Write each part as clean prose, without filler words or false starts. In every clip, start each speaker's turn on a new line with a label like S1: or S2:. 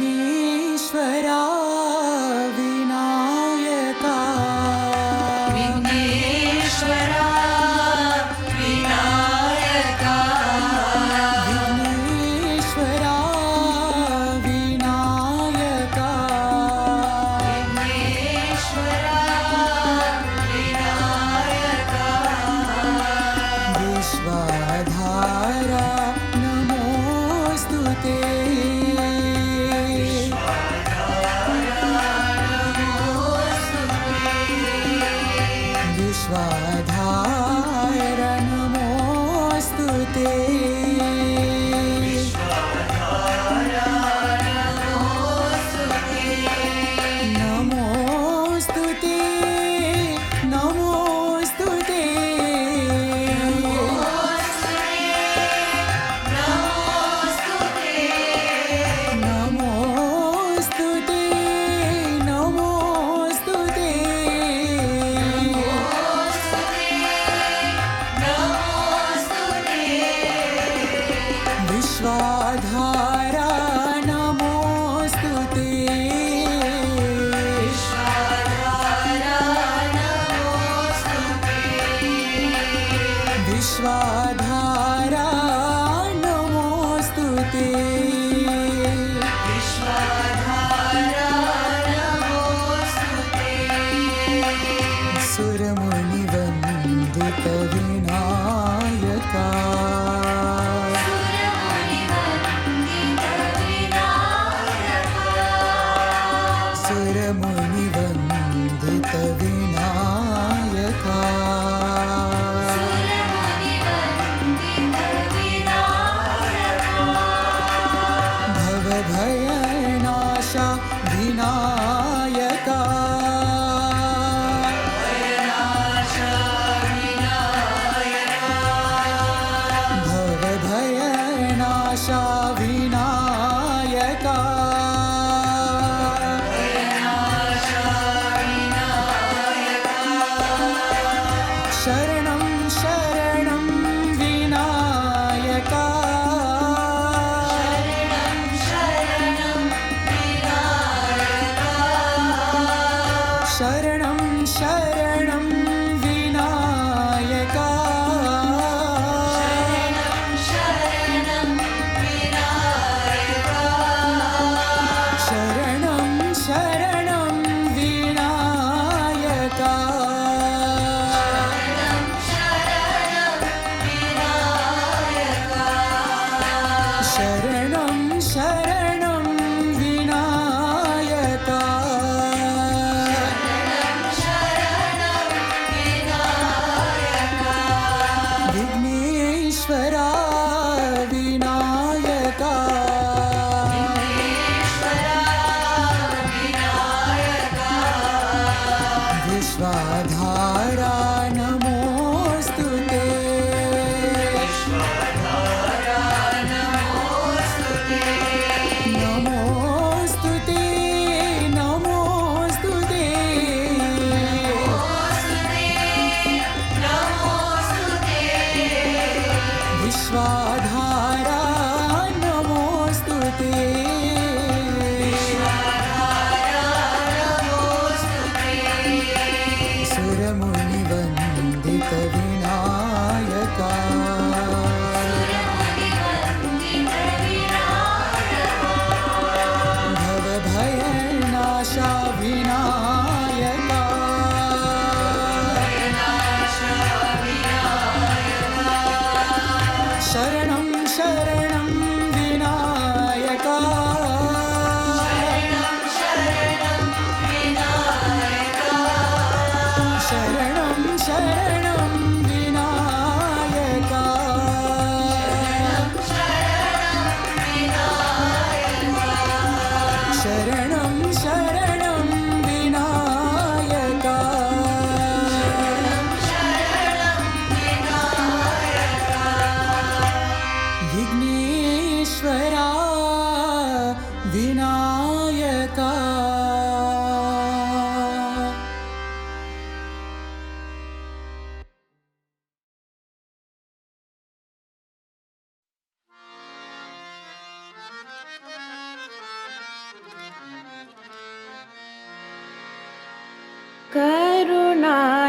S1: विघ्नेश्वरा विनायका
S2: विघ्नेश्वरा विनायका
S1: विघ्नेश्वरा विनायका
S2: विघ्नेश्वरा विनायका
S1: विश्वाधारा नमोऽस्तुते विश्वाधार नमोऽस्तुते नमोऽस्तुते नमोऽस्तुते नमोऽस्तुते नमोऽस्तुते विश्वाधारा नमोऽस्तुते विश्वाधारा नमोऽस्तुते सुरमुनिवन्दित विनायका सुरमुनिवन्दित विनायका भवभयनाशा विनायका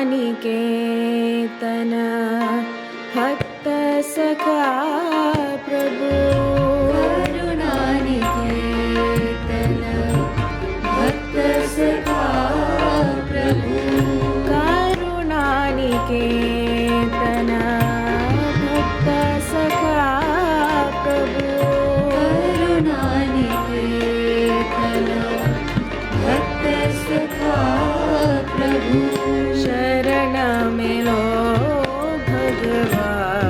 S3: करुणानिकेतन भक्त सखा प्रभु
S2: करुणानिकेतन भक्त सखा प्रभु
S3: करुणानिकेतन भक्त सखा प्रभु
S2: करुणानिकेतन भक्त सखा प्रभु
S3: शरण में लो भगवान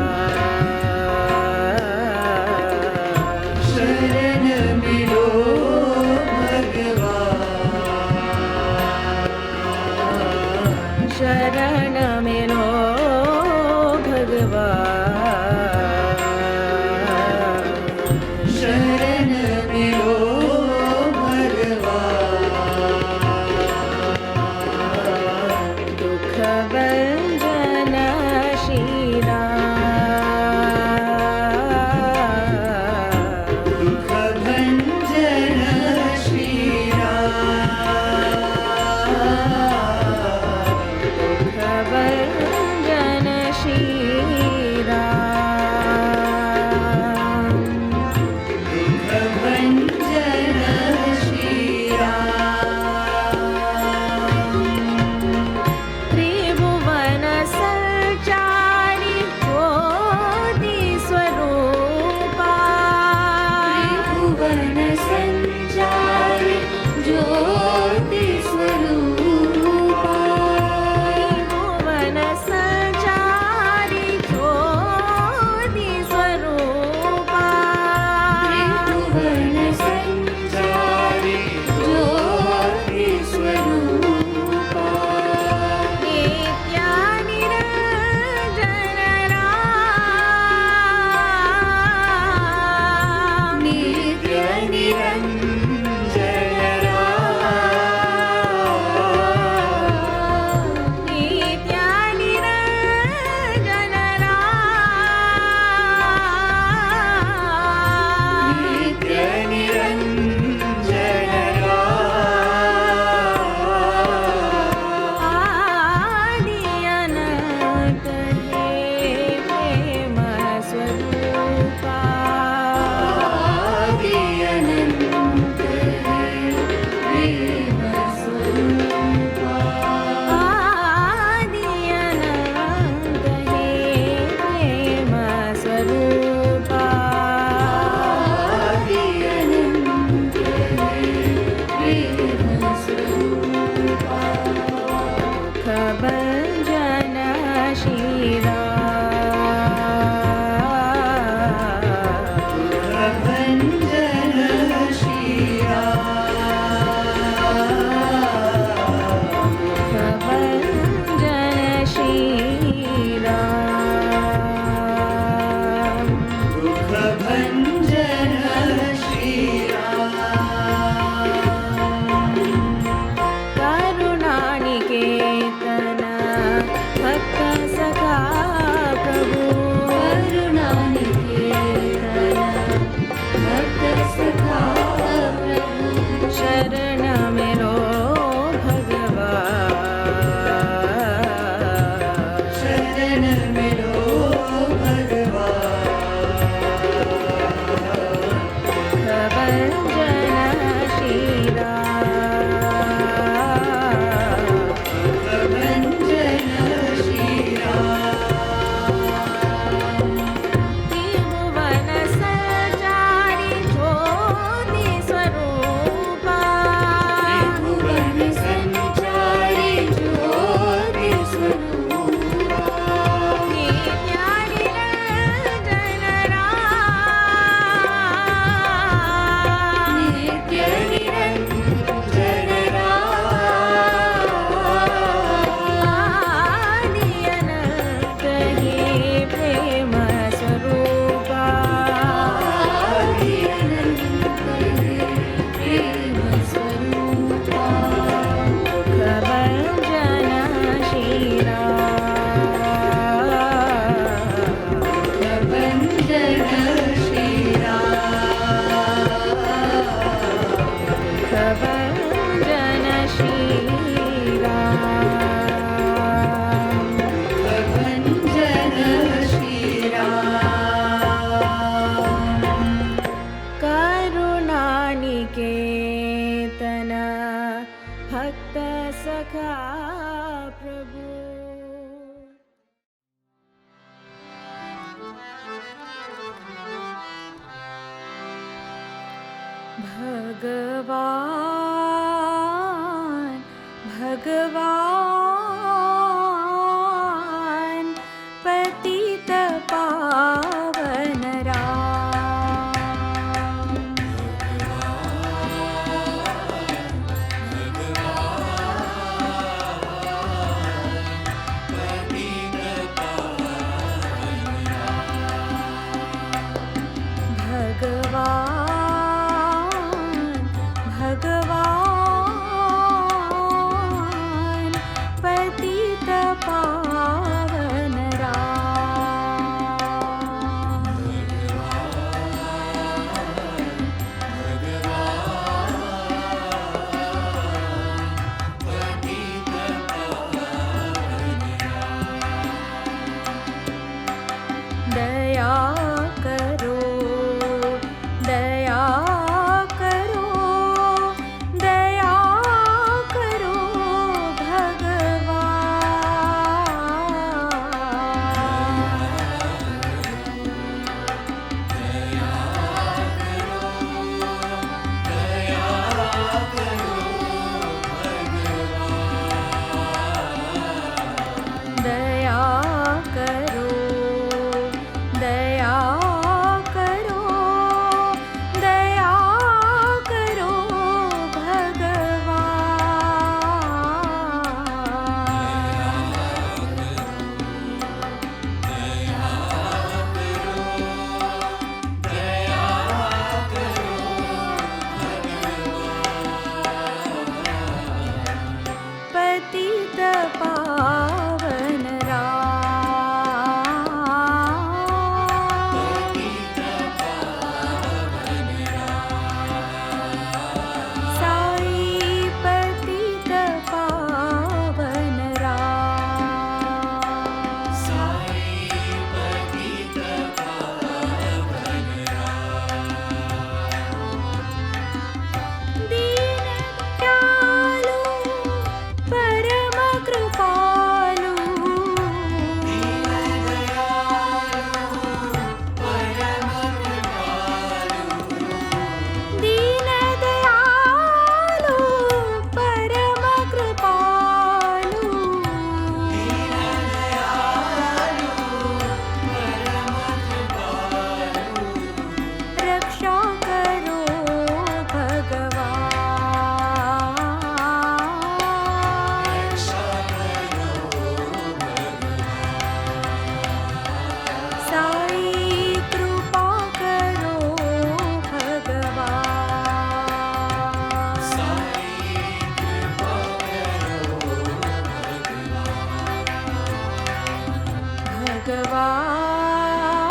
S3: भगवान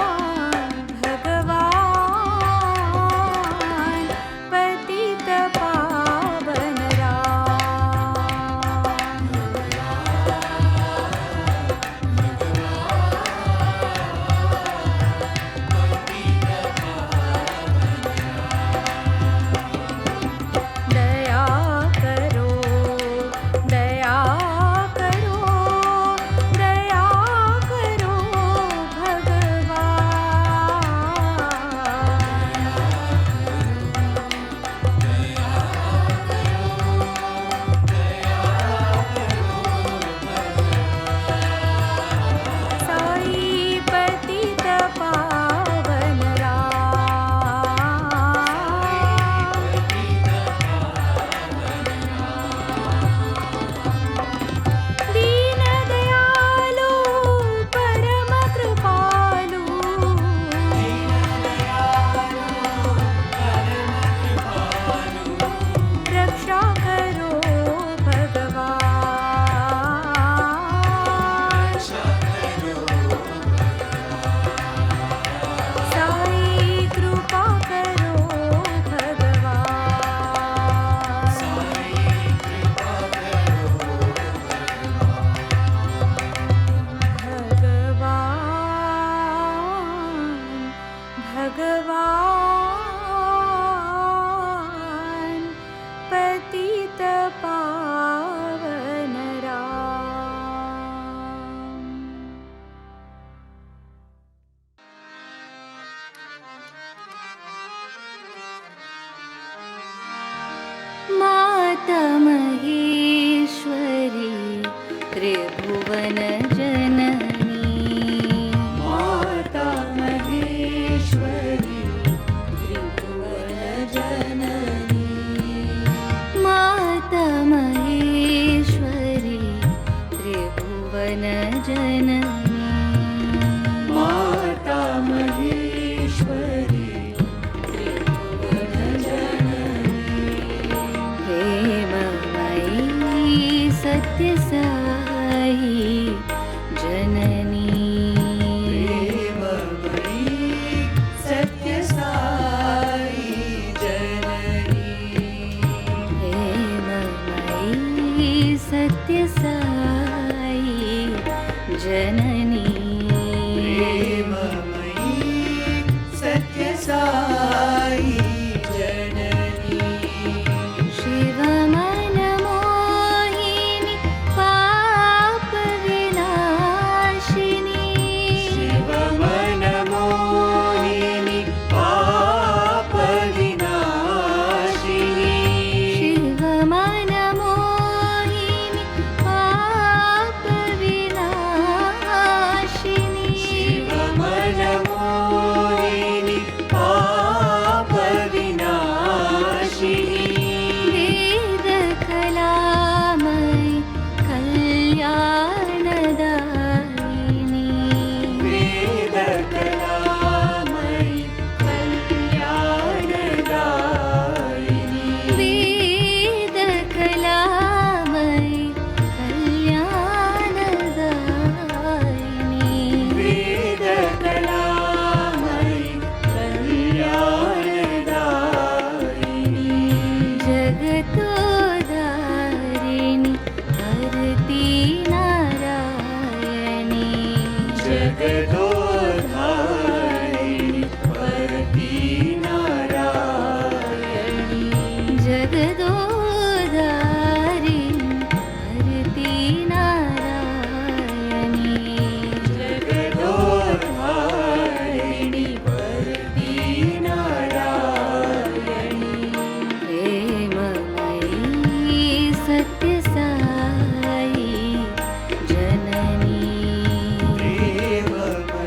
S3: भगवान पतित पावन राम। दया करो दया करो दया करो भगवान। साई पतित पावन दीन दयालु परम कृपालु रक्षा करो भगवान। साई कृपा करो भगवान। भगवान पतित पावन राम। माता महेश्वरी त्रिभुवन जननी माता महेश्वरी त्रिभुवन जननी माता महेश्वरी त्रिभुवन जननी माता महेश्वरी त्रिभुवन जननी प्रेममयी सत्य साई जननी सत्य साई जननी प्रेममयी सत्य साई जननी सत्य साई जननी शिवमन मोहिनी पाप विनाशिनी शिवमन मोहिनी पाप विनाशिनी शिवमन मोहिनी पाप विनाशिनी शिवमन मोहिनी पाप विनाशिनी वेद कलामयी कल्याणदायिनी वेद कलामयी कल्याणदायिनी वेद कलामयी कल्याणदायिनी वेद कलामयी कल्याणदायिनी जगतोधारिणी हरति नारायणी जगदोधारिणी हरति नारायणी जगदोधारिणी हरति नारायणी जगदोधारिणी हरति नारायणी प्रेममयी सत्य साई जननी प्रेममयी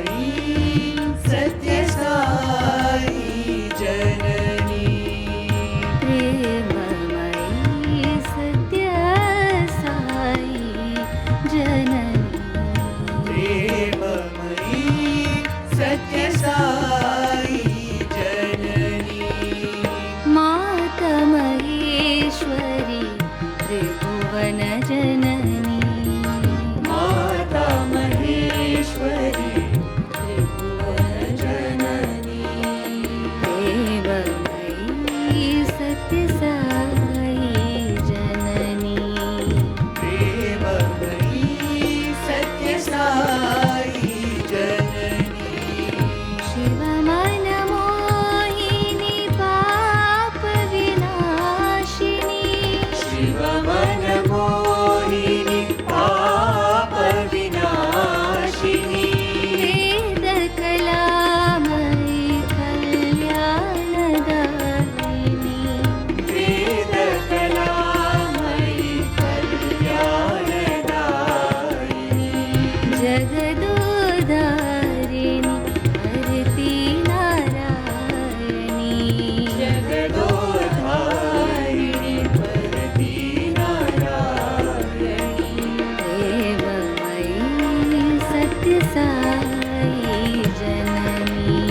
S3: सत्य साई जननी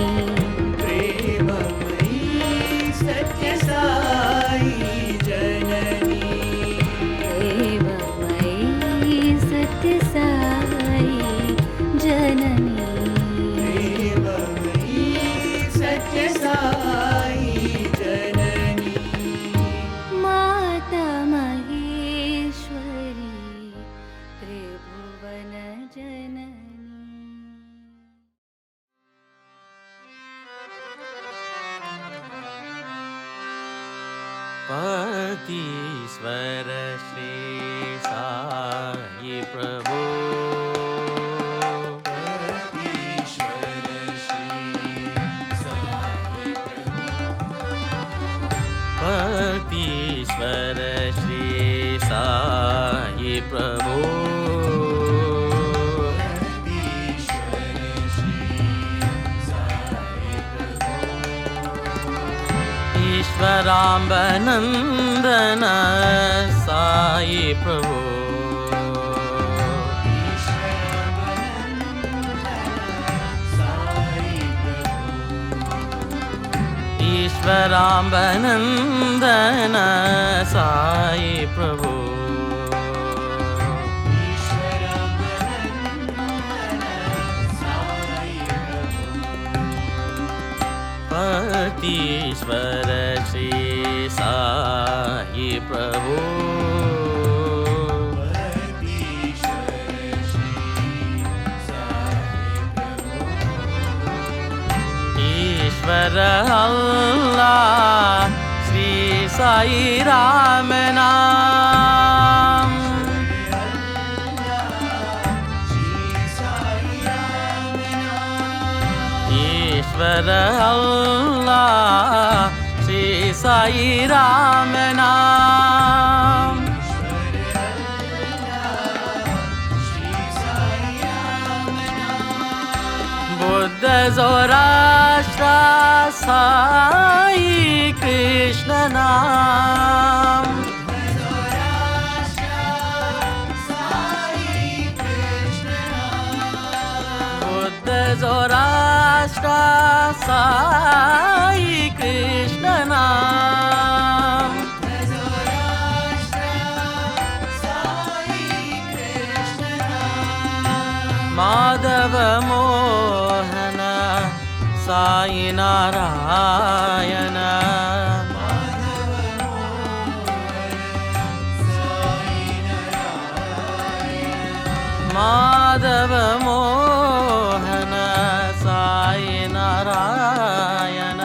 S1: प्रेममयी सत्य साई जननी
S3: प्रेममयी सत्य साई जननी
S1: प्रेममयी सत्य साई जननी
S3: माता महेश्वरी त्रिभुवन जननी
S4: पतीश्वर श्री साई प्रभु पतीश्वर श्री साई प्रभु ईश्वराम्बनन्दन साई प्रभु ईश्वराम्बनन्दन साई प्रभु पतीश्वर श्री साई प्रभु ईश्वर अल्लाह श्री साई राम नाम ईश्वर अल्लाह श्री साई राम नाम बुद्ध जोराष्ट्र साई कृष्ण नाम बुद्ध जोराष्ट्र साई कृष्ण नाम माधव मोहन साई नारायण माधव मोहन साई नारायण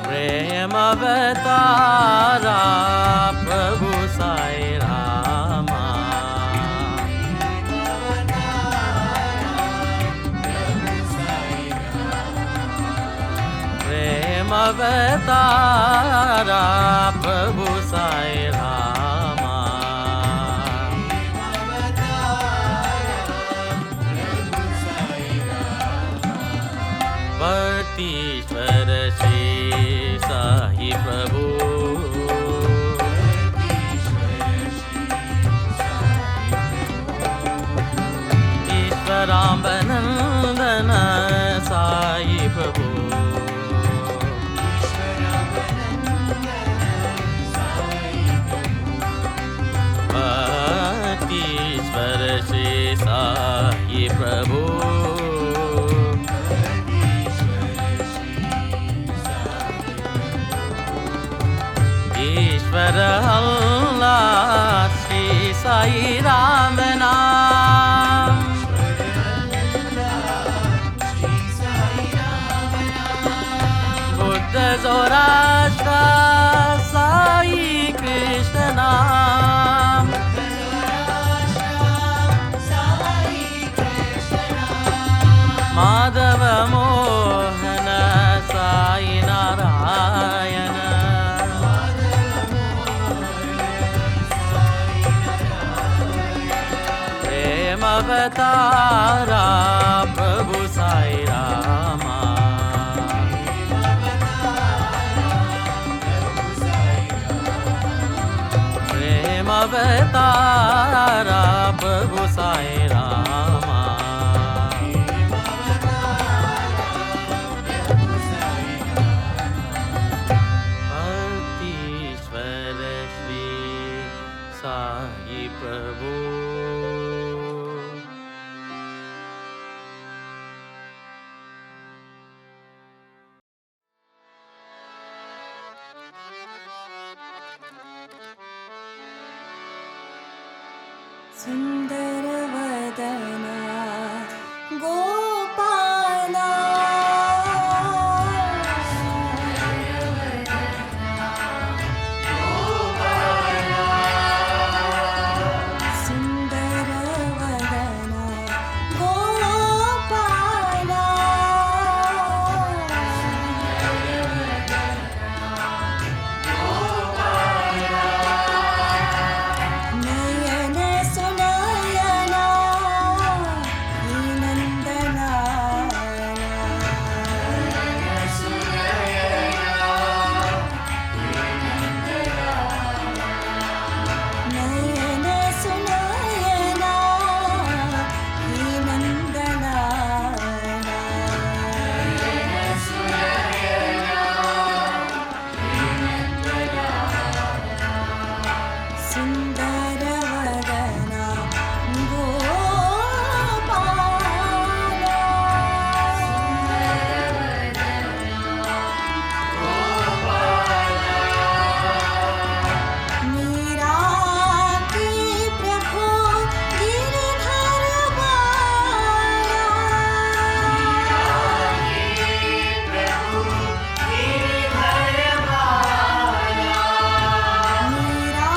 S4: प्रेम अवतारा प्रभु साई रामा प्रेम अवतारा प्रभु साई रामा पतीश्वर श्री साई प्रभु ईश्वराम्बनन्दन साई प्रभु पतीश्वर श्री साई प्रभु ईश्वर अल्लाह श्री साई राम नाम बुद्ध जोराष्ट्र साई कृष्ण नाम माधव मोहन साई नारायण प्रेम अवतारा प्रभु साई रामा अवतार प्रभु साई राम भक्तीश्वर श्री साई प्रभु
S2: सुन्दरवदना गोपाला सुन्दरवदना गोपाला नयन सुनयना नन्दना नयन सुनयना नन्दना सुन्दरवदना गोपाला मीरा की प्रभु गिरधर बाला मीरा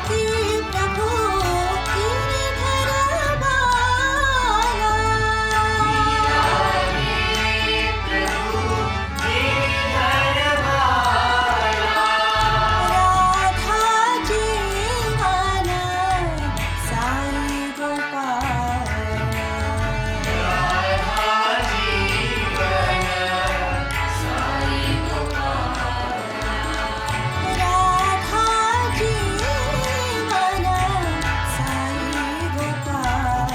S2: की प्रभु गिरधर बाला राधा जीवन साई गोपाल राधा जीवन साई गोपाल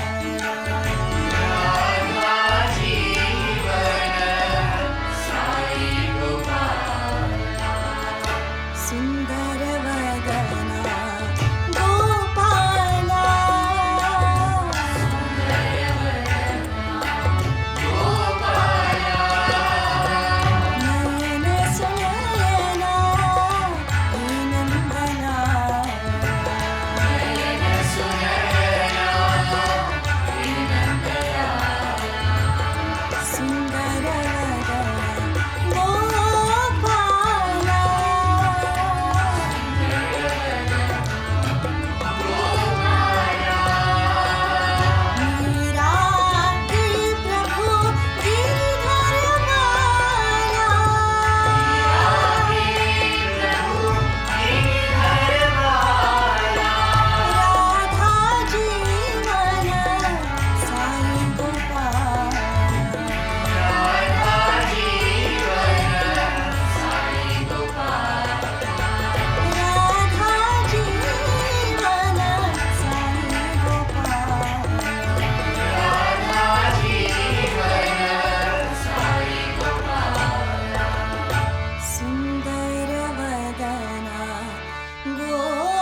S2: सुन्दरवदना गोपाला नयन सुनयना नन्दना सुन्दरवदना गोपाला मीरा की प्रभु गिरधर बाला राधा जीवन साई गोपाल राधा जीवन साई गोपाल सुन्दरवदना गोपाला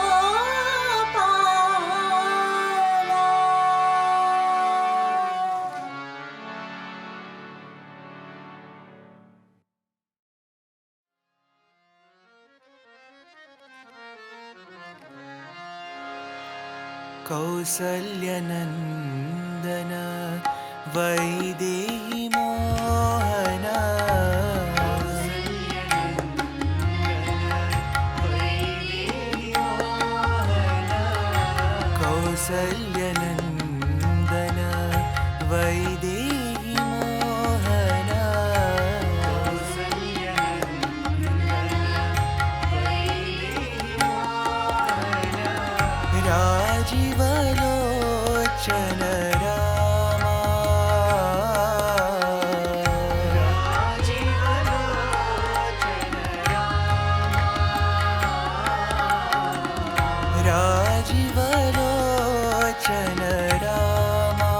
S1: कौसल्यनन्दन वैदेही मोहन कौसल्यनन्दन वैदेही मोहन राजीवलोचन रामा राजीवलोचन रामा राजीवलोचन रामा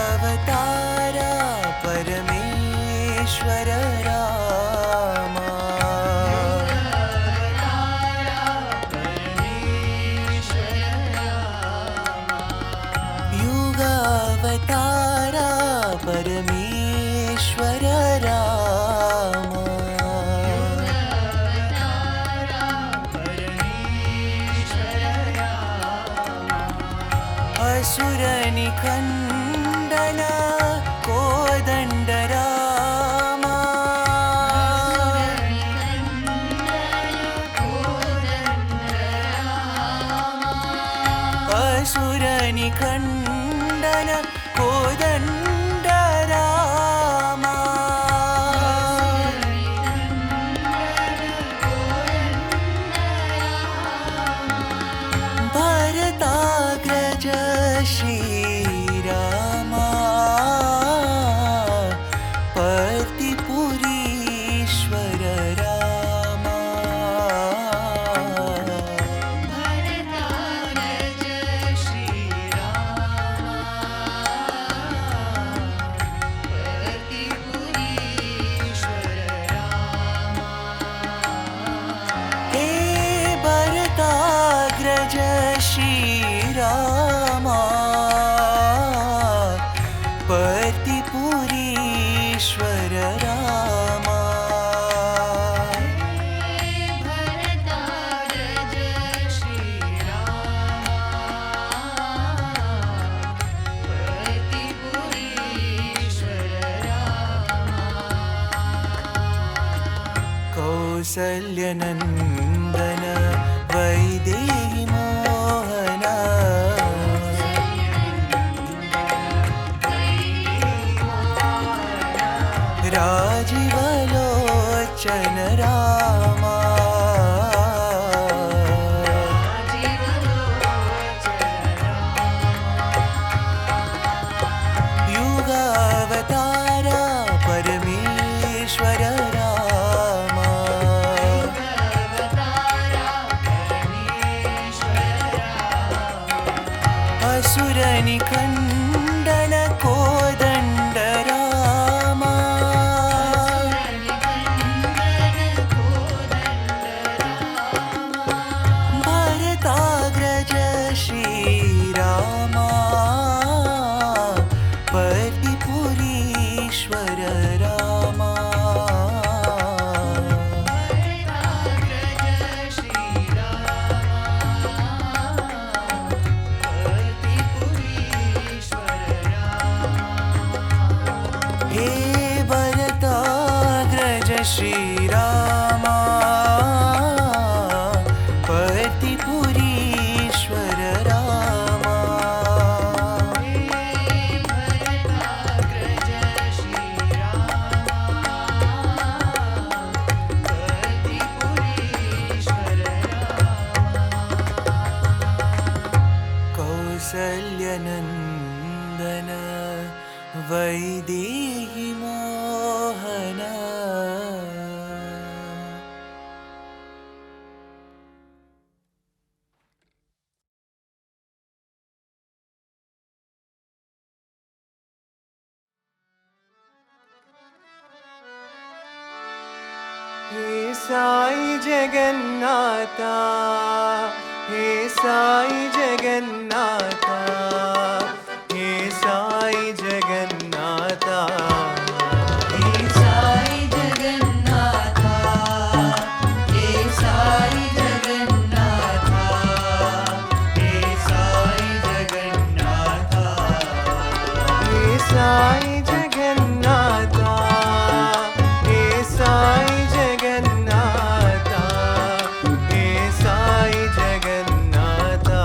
S1: युगावतारा परमेश्वर रामा युगावतारा परमेश्वर रामा असुरनिकन्दन कोदण्ड रामा असुरनिकन्दन कोदण्ड रामा भरताग्रज श्रीरामा पर्तिपुरीश्वर रामा हे भरताग्रज श्रीरामा पर्तिपुरीश्वर रामा कौसल्यनन्दन वैदेही मोहना राजीवलोचन रामा युगावतारा परमेश्वर रामा असुरनिकन्दन कोदण्ड रामा भरताग्रज श्रीरामा पर्तिपुरीश्वर रामा हे भरताग्रज श्रीरामा पर्तिपुरीश्वर रामा कौसल्यनन्दन वैदेही मोहना हे साई जगन्नाथा हे साई जगन्नाथा हे साई जगन्नाथा हे साई जगन्नाथा हे साई जगन्नाथा हे साई जगन्नाथा हे साई जगन्नाथा हे साई जगन्नाथा हे साई जगन्नाथा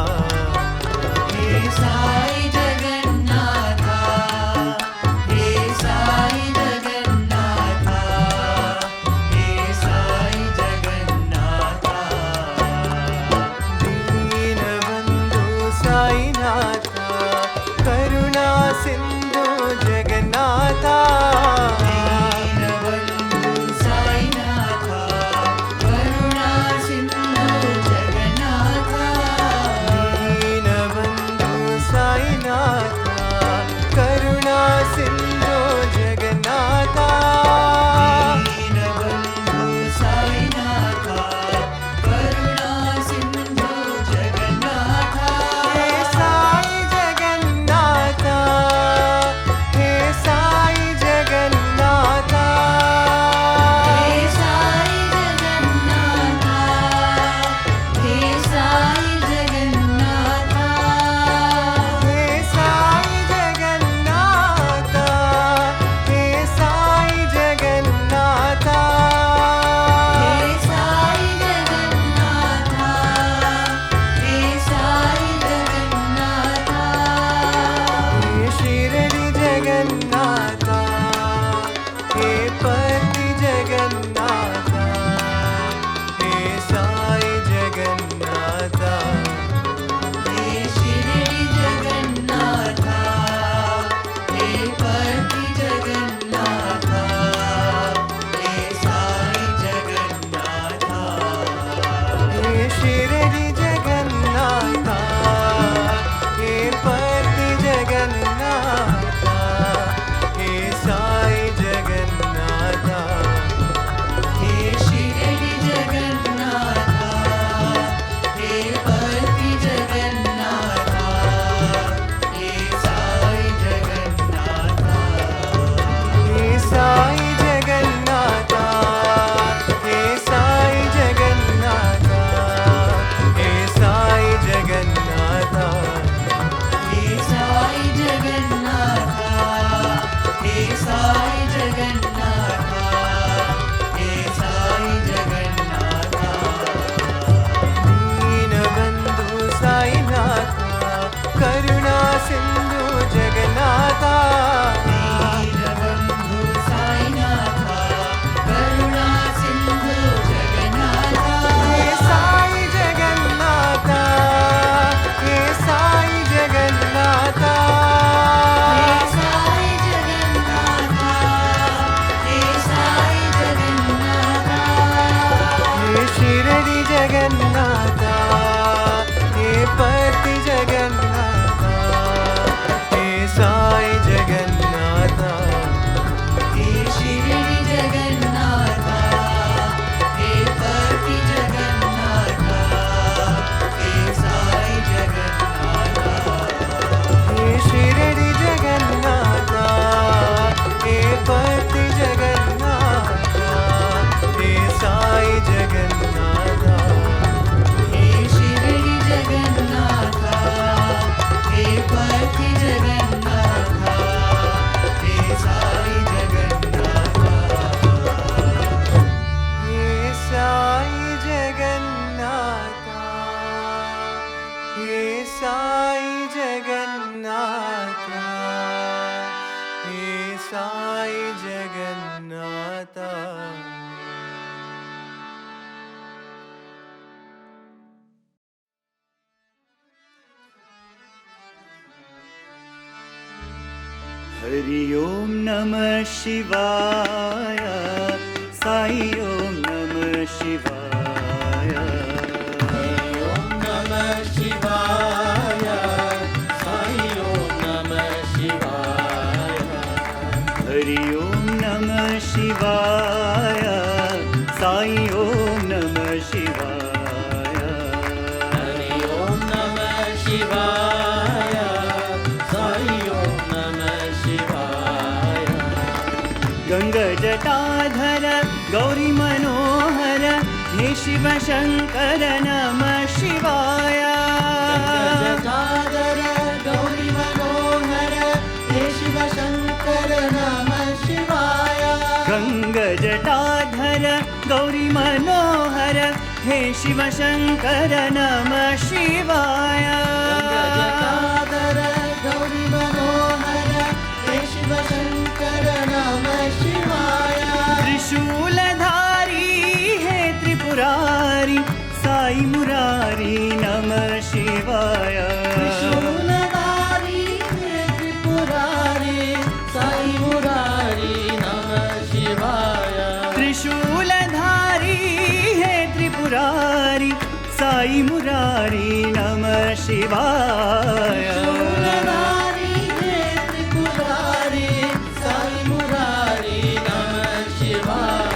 S1: हे साई जगन्नाथा हे साई जगन्नाथा हे साई जगन्नाथा दीनबन्धु साईनाथ करुणा सिन्धु जगन्नाथ हरि ओम नमः शिवाय साई ओम नमः शिवाय
S4: ओम नमः शिवाय साई ओम नमः शिवाय
S1: हरि ओम नमः शिवाय साई ओम नमः शिवाय
S4: हरि ओम नमः शिवाय साई ओम नमः शिवाय
S1: गंगा जटाधर गौरी मनोहर हे शिव शंकर नमः शिवाय
S4: गंगाधर गौरी मनोहर हे शिव शंकर नमः शिवाय
S1: गंगा जटाधर गौरी मनोहर हे शिव शंकर नमः शिवाय
S4: गंगाधर गौरी मनोहर हे शिव शंकर नमः शिवाय
S1: त्रिशूलधारी हे त्रिपुरारी साई मुरारी नमः शिवाय
S4: त्रिशूलधारी हे त्रिपुरारी साई मुरारी नमः शिवाय
S1: त्रिशूलधारी हे त्रिपुरारी साई मुरारी नमः शिवाय
S4: त्रिशूलधारी हे त्रिपुरारी साई मुरारी नमः शिवाय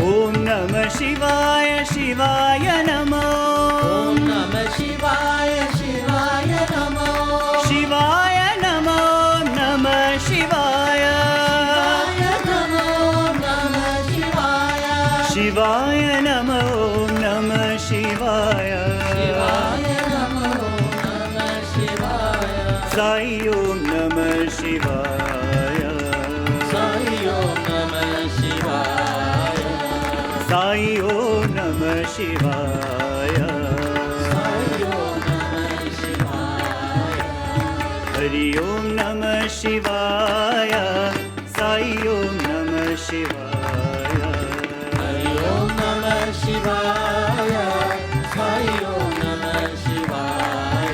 S1: ओम नमः शिवाय शिवाय नमो
S4: ओम नमः शिवाय शिवाय नमो
S1: शिवाय नमो नमः शिवाय
S4: शिवाय नमो नमः शिवाय
S1: शिवाय नमो नमः शिवाय
S4: शिवाय नमो नमः शिवाय
S1: साई ओम नमः शिवाय
S4: साई ओम नमः शिवाय
S1: साई ओम नमः शिवाय
S4: साई ओम नमः शिवाय
S1: हरि ओम नमः शिवाय साई ओम नमः शिवाय
S4: हरि ओम नमः शिवाय साई ओम नमः शिवाय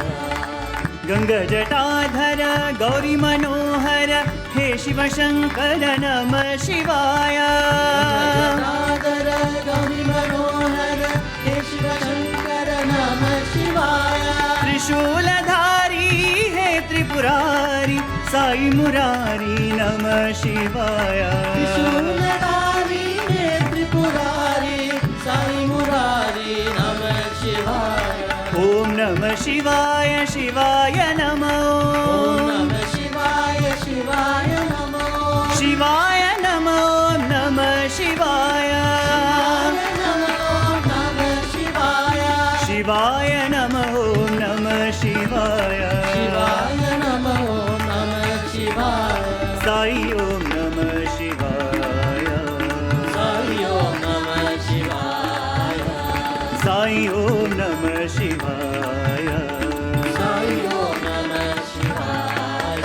S1: गंगा जटाधर गौरी मनोहर हे शिव शंकर नमः शिवाय
S4: गंगाधर गौरी मनोहर हे शिव शंकर नमः शिवाय
S1: त्रिशूलधारी हे त्रिपुरारी साई मुरारी नमः शिवाय
S4: त्रिशूलधारी हे त्रिपुरारी साई मुरारी नमः शिवाय
S1: ओम नमः शिवाय शिवाय नमो
S4: ओम नमः शिवाय शिवाय नमो
S1: शिवाय नमो नमः शिवाय शिवाय नमो नमः शिवाय
S4: शिवाय नमो नमः शिवाय
S1: साई ओम नमः शिवाय
S4: साई ओम नमः शिवाय
S1: साई ओम नमः शिवाय
S4: साई ओम नमः शिवाय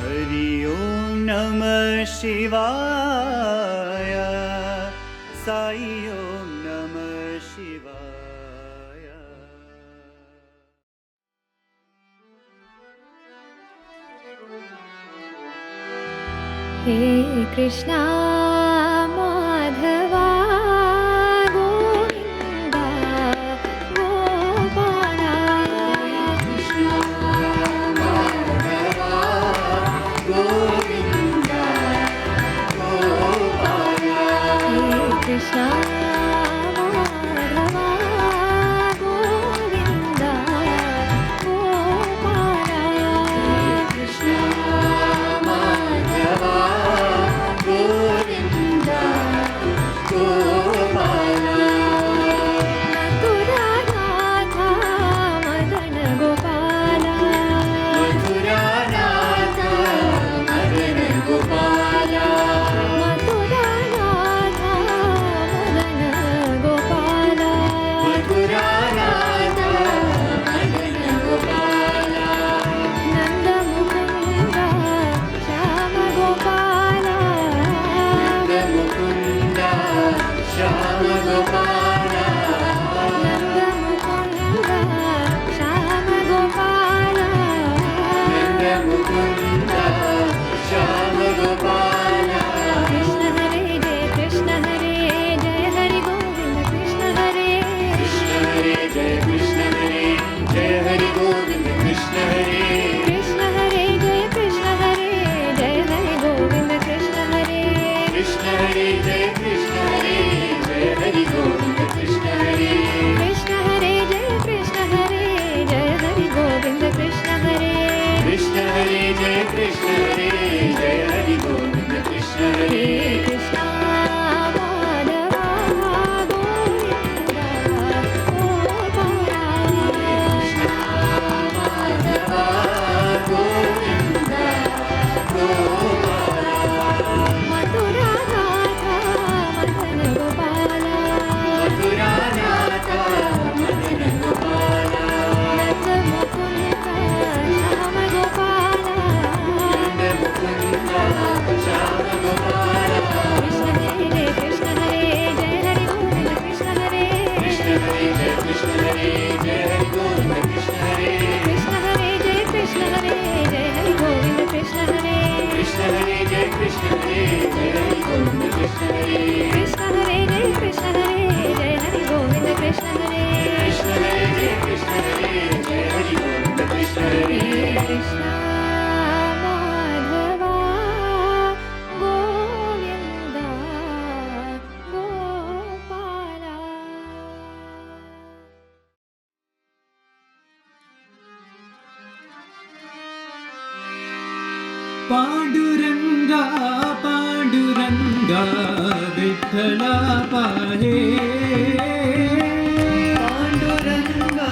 S1: हरि ओम नमः शिवाय साई ओम नमः शिवाय
S3: हे कृष्णा माधवा गोविन्दा गोपाला कृष्णा माधवा गोविन्दा गोपाला हे कृष्णा माधवा गोविन्दा गोपाला कृष्णा माधवा गोविन्दा कृष्ण हरे
S1: कृष्ण हरे जय कृष्ण हरे जय हरि गोविंद कृष्ण हरे
S3: कृष्ण हरे जय कृष्ण हरे जय हरि गोविंद कृष्ण हरे
S1: कृष्ण हरे जय कृष्ण हरे जय हरि गोविंद कृष्ण हरे
S3: कृष्ण माधवा गोविंदा गोपाला
S5: पांडुरंगा पांडुरंगा विठ्ठला पाहे
S1: पांडुरंगा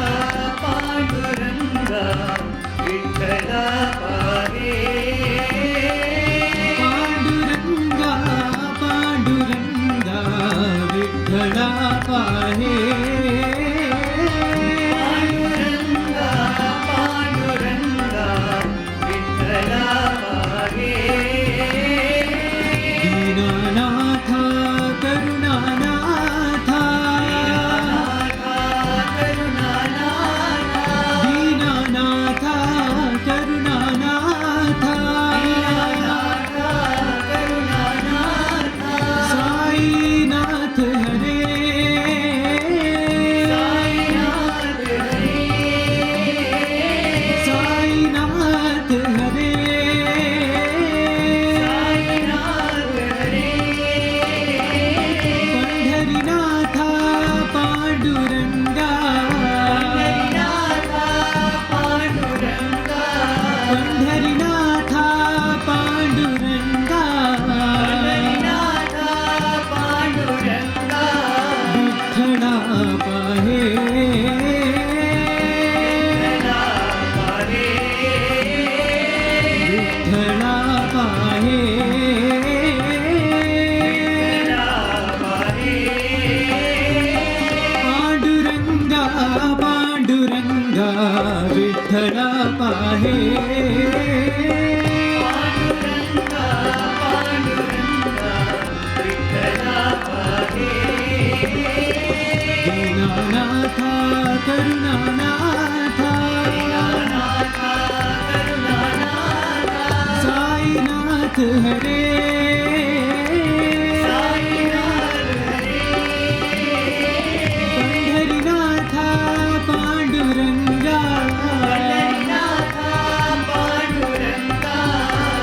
S1: पांडुरंगा विठ्ठला पाहे
S5: पांडुरंगा पांडुरंगा विठ्ठला पाहे
S1: पांडुरंगा पांडुरंगा विठ्ठला पाहे
S5: दीनानाथा करुणानाथा दीनानाथा करुणानाथा साईनाथ हरे साईनाथ हरे पंढरीनाथा पांडुरंगा पंढरीनाथा पांडुरंगा विठ्ठला पाहे विठ्ठला पाहे पांडुरंगा पांडुरंगा विठ्ठला पाहे दीनानाथा करुणानाथा साईनाथ हरे पंढरीनाथा पांडुरंगा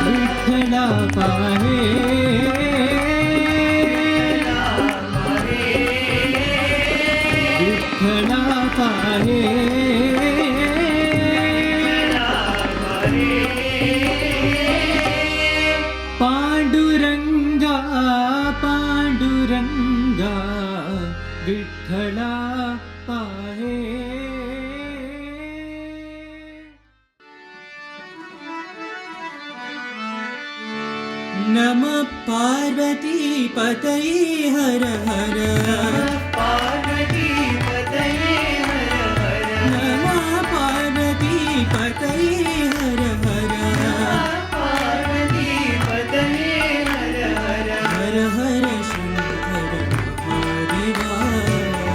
S5: विठ्ठला पाहे विठ्ठला पाहे पांडुरंगा पांडुरंगा विठ्ठला पाहे नमः पार्वती पतये हर हर
S1: पार्वती पतये हर हर
S5: नमः पार्वती पतये हर हर
S1: पार्वती पतये हर हर
S5: हर हर शंकर महादेवा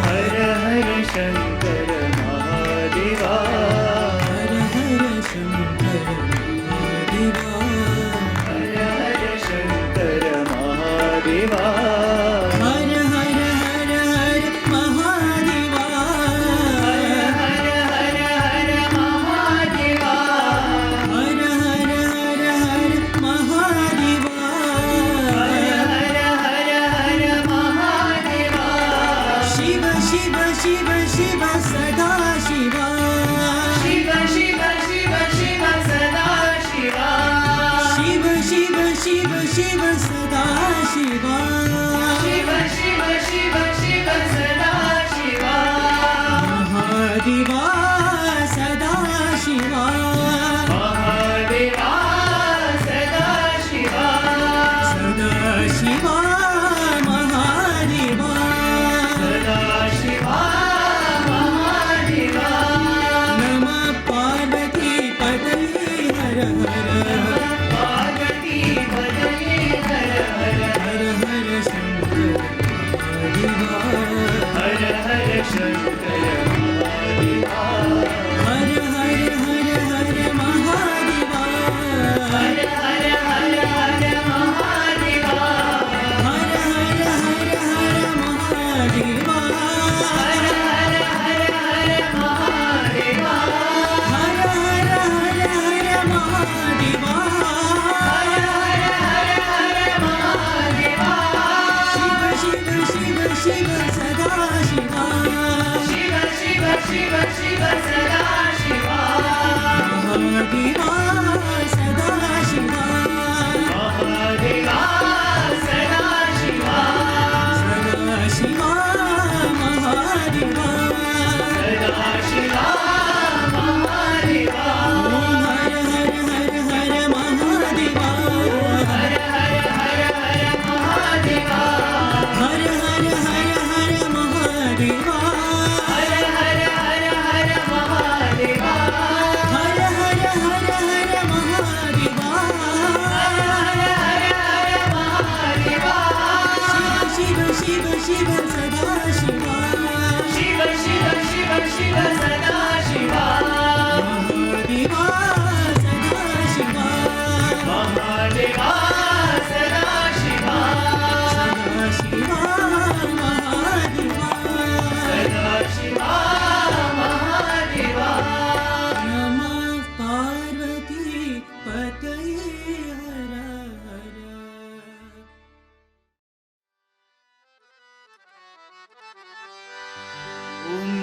S1: हर हर शंकर महादेवा
S5: हर हर शंकर महादेवा
S1: हर हर शंकर महादेवा
S5: हर हर हर हर महादेवा
S1: हर हर हर महादेवा
S5: हर हर हर हर महादेवा
S1: हर हर हर महादेवा
S5: शिव शिव शिव शिव सदा शिवा
S1: शिव शिव शिव शिव सदा शिवा
S5: शिव शिव शिव शिव सदा शिवा
S1: शिव शिव शिव शिव सदा शिवा
S5: महादेवा सदा शिवा
S1: महादेवा सदा शिवा
S5: सदा शिवा महादेवा
S1: सदा शिवा महादेवा
S5: नमः पार्वती पतये हर हर
S1: पार्वती पतये हर हर
S5: हर हर शंकर महादेवा
S1: हर हर शंकर महादेवा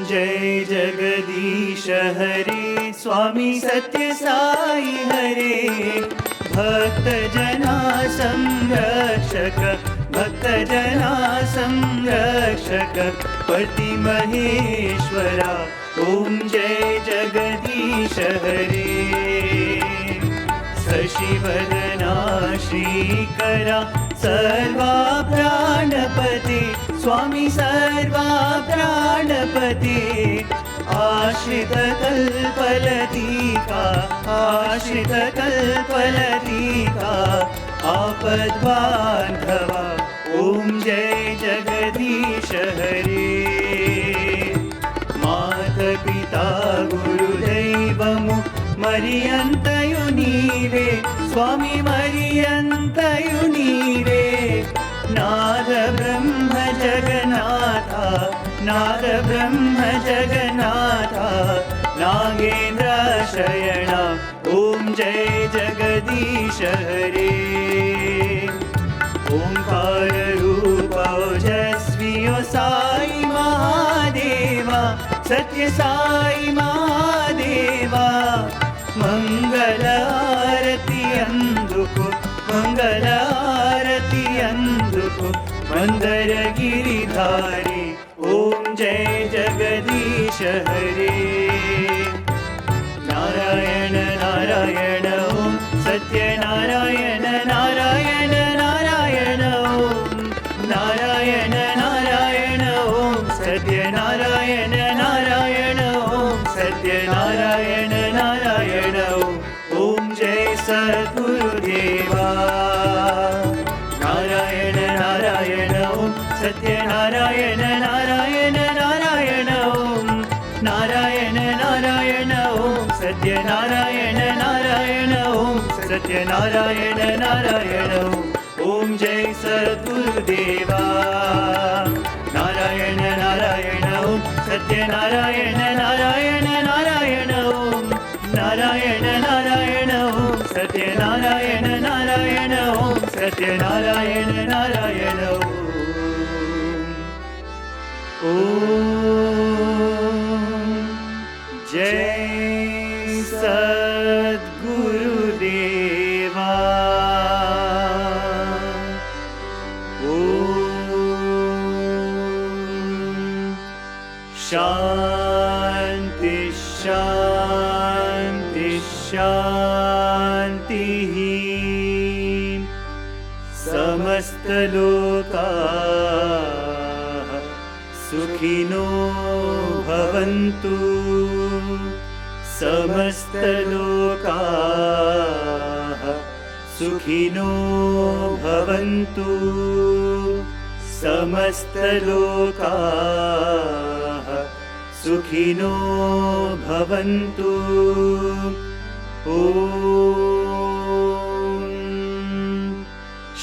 S1: जय जगदीश हरे स्वामी सत्य साई हरे भक्त जना संरक्षक भक्त जना संरक्षक पति महेश्वरा ओम जय जगदीश हरे शशिवदना श्रीकरा सर्वा प्राणपते स्वामी सर्वा प्राणपते आश्रित कल्पलतिका आश्रित कल्पलतिका आपद्बान्धवा ओम जय जगदीश हरे मातपिता गुरुदैवमु मरियन्तयु नीवे स्वामी मरियन्तयु नीवे नाद ब्रह्म जगन्नाथा नाद ब्रह्म जगन्नाथा नागेन्द्र शयना ओम जय जगदीश हरे ओंकार रूप ओजस्वी साई महादेवा सत्य साई महादेवा मंगल आरती अंदुको मंगल आरती अंदुको मंदर गिरिधारी ओम जय जगदीश हरे नारायण नारायण ओम सत्य नारायण नारायण नारायण ओम नारायण नारायण ओम सत्य नारायण नारायण ओम सत्य नारायण नारायण ओम जय सद्गुरुदेवा नारायण नारायण ओम सत्य नारायण नारायण नारायण ओम नारायण नारायण ओम सत्य नारायण नारायण ओम सत्य नारायण नारायण ओम जय सद्गुरुदेवा नारायण नारायण ओम सत्य नारायण नारायण नारायण ओम नारायण नारायण ओम सत्य नारायण नारायण ओम सत्य नारायण नारायण ओम जय सद्गुरुदेवा शांति शांति शांति समस्त लोकाः सुखिनो भवन्तु समस्त लोकाः सुखिनो भवन्तु समस्त लोकाः सुखिनो भवन्तु ओम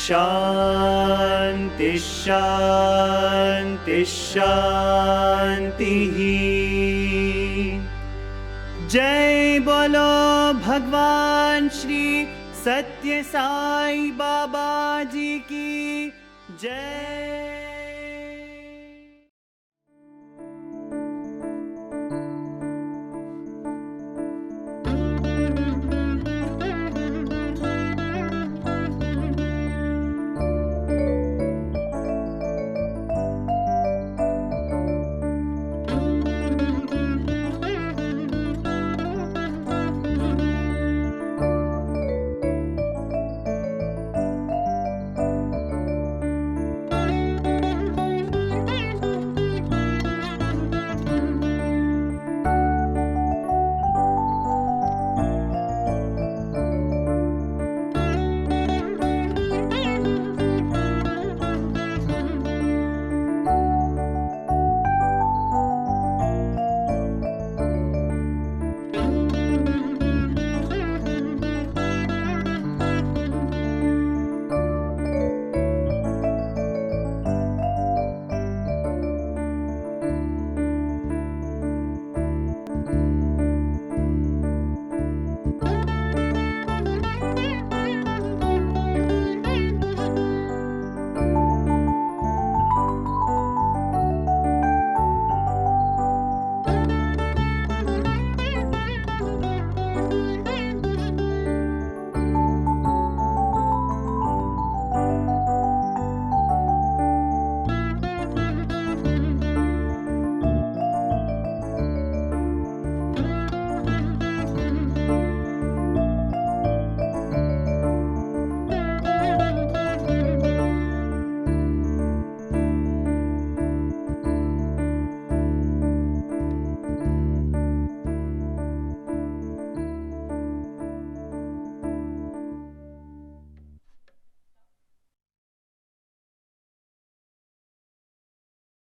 S1: शांति शांति शांति जय बोलो भगवान श्री सत्य साई बाबा जी की जय।